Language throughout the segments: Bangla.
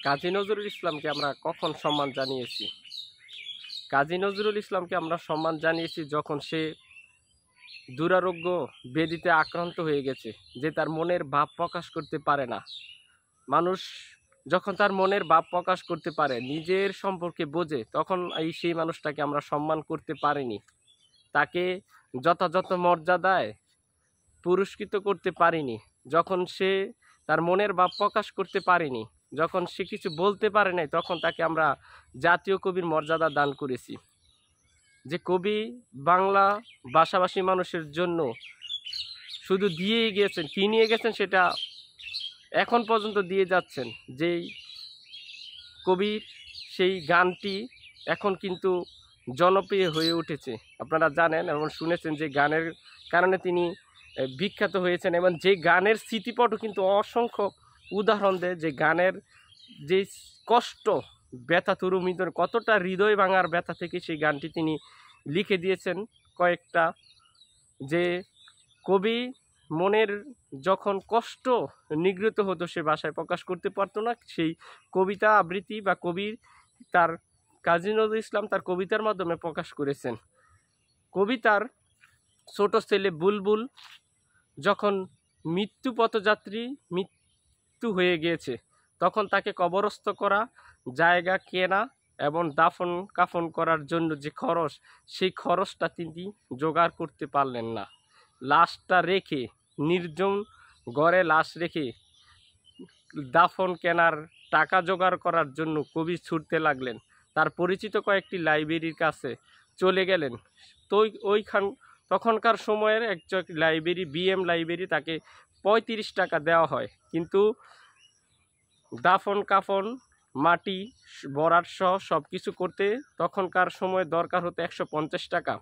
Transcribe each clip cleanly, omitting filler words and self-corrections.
কাজী নজরুল ইসলামকে আমরা কখন সম্মান জানিয়েছি? কাজী নজরুল ইসলামকে আমরা সম্মান জানিয়েছি যখন সে দুরারোগ্য ব্যাধিতে আক্রান্ত হয়ে গেছে, যে তার মনের ভাব প্রকাশ করতে পারে না। মানুষ যখন তার মনের ভাব প্রকাশ করতে পারে, নিজের সম্পর্কে বোঝে, তখন সেই মানুষটাকে আমরা সম্মান করতে পারিনি। তাকে যথাযথ মর্যাদায় পুরস্কৃত করতে পারিনি। যখন সে তার মনের ভাব প্রকাশ করতে পারেনি, যখন সে কিছু বলতে পারে নাই, তখন তাকে আমরা জাতীয় কবির মর্যাদা দান করেছি। যে কবি বাংলা ভাষাভাষী মানুষের জন্য শুধু দিয়েই গিয়েছেন, কি নিয়ে গেছেন সেটা এখন পর্যন্ত দিয়ে যাচ্ছেন। যেই কবির সেই গানটি এখন কিন্তু জনপ্রিয় হয়ে উঠেছে। আপনারা জানেন এবং শুনেছেন যে গানের কারণে তিনি বিখ্যাত হয়েছেন, এবং যে গানের স্মৃতিপটও কিন্তু অসংখ্য উদাহরণ দেয় যে গানের যে কষ্ট, ব্যথা তুরুমিত কতটা হৃদয় ভাঙার ব্যথা থেকে সেই গানটি তিনি লিখে দিয়েছেন কয়েকটা। যে কবি মনের যখন কষ্ট নিগৃহীত হতো, সে ভাষায় প্রকাশ করতে পারতো না, সেই কবিতা আবৃত্তি বা কবির তার কাজী নজরুল ইসলাম তার কবিতার মাধ্যমে প্রকাশ করেছেন। কবিতার ছোট ছেলে বুলবুল যখন মৃত্যু পথযাত্রী মৃত্যু হয়ে গিয়েছে, তখন তাকে কবরস্থ করা, জায়গা কেনা এবং দাফন কাফন করার জন্য যে খরচ, সেই খরচটা তিনি জোগাড় করতে পারলেন না। লাশটা রেখে, নির্জন ঘরে লাশ রেখে দাফন কেনার টাকা জোগাড় করার জন্য কবি ছুটতে লাগলেন। তার পরিচিত কয়েকটি লাইব্রেরির কাছে চলে গেলেন। তো তখনকার সময়ের একজন লাইব্রেরি, বিএম লাইব্রেরি, তাকে ৩৫ টাকা দেওয়া হয়, কিন্তু দাফন কাফন, মাটি ভরাট সহ সব কিছু করতে তখনকার সময় দরকার হতো ১৫০ টাকা।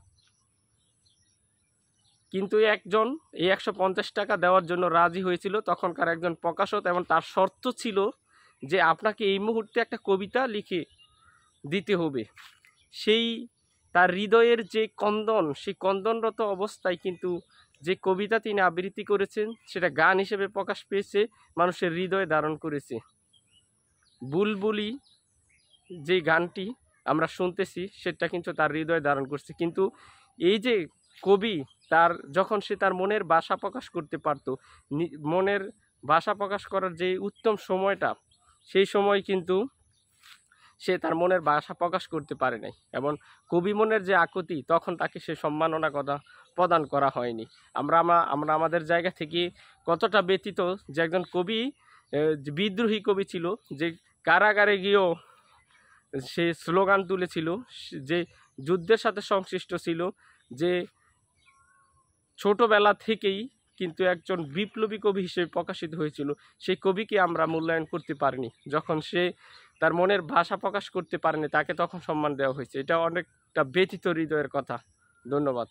কিন্তু একজন এই ১৫০ টাকা দেওয়ার জন্য রাজি হয়েছিল তখনকার একজন প্রকাশক, এবং তার শর্ত ছিল যে আপনাকে এই মুহূর্তে একটা কবিতা লিখে দিতে হবে। সেই তার হৃদয়ের যে কন্দন, সেই কন্দনরত অবস্থায় কিন্তু যে কবিতা তিনি আবৃত্তি করেছেন, সেটা গান হিসেবে প্রকাশ পেয়েছে, মানুষের হৃদয়ে ধারণ করেছে। বুলবুলি যে গানটি আমরা শুনতেছি, সেটা কিন্তু তার হৃদয়ে ধারণ করছে। কিন্তু এই যে কবি যখন সে তার মনের ভাষা প্রকাশ করতে পারতো, মনের ভাষা প্রকাশ করার যে উত্তম সময়টা, সেই সময় কিন্তু সে তার মনের ভাষা প্রকাশ করতে পারে নাই, এবং কবি মনের যে আকুতি, তখন তাকে সে সম্মাননা কথা প্রদান করা হয়নি। আমরা আমাদের জায়গা থেকে কতটা ব্যতীত যে একজন কবি বিদ্রোহী কবি ছিল, যে কারাগারে গিয়েও সে স্লোগান তুলেছিল, যে যুদ্ধের সাথে সংশ্লিষ্ট ছিল, যে ছোটবেলা থেকেই কিন্তু একজন বিপ্লবী কবি হিসেবে প্রকাশিত হয়েছিল। সেই কবিকে আমরা মূল্যায়ন করতে পারিনি। যখন সে তার মনের ভাষা প্রকাশ করতে পারেনি, তাকে তখন সম্মান দেওয়া হয়েছে। এটা অনেকটা ব্যথিত হৃদয়ের কথা। ধন্যবাদ।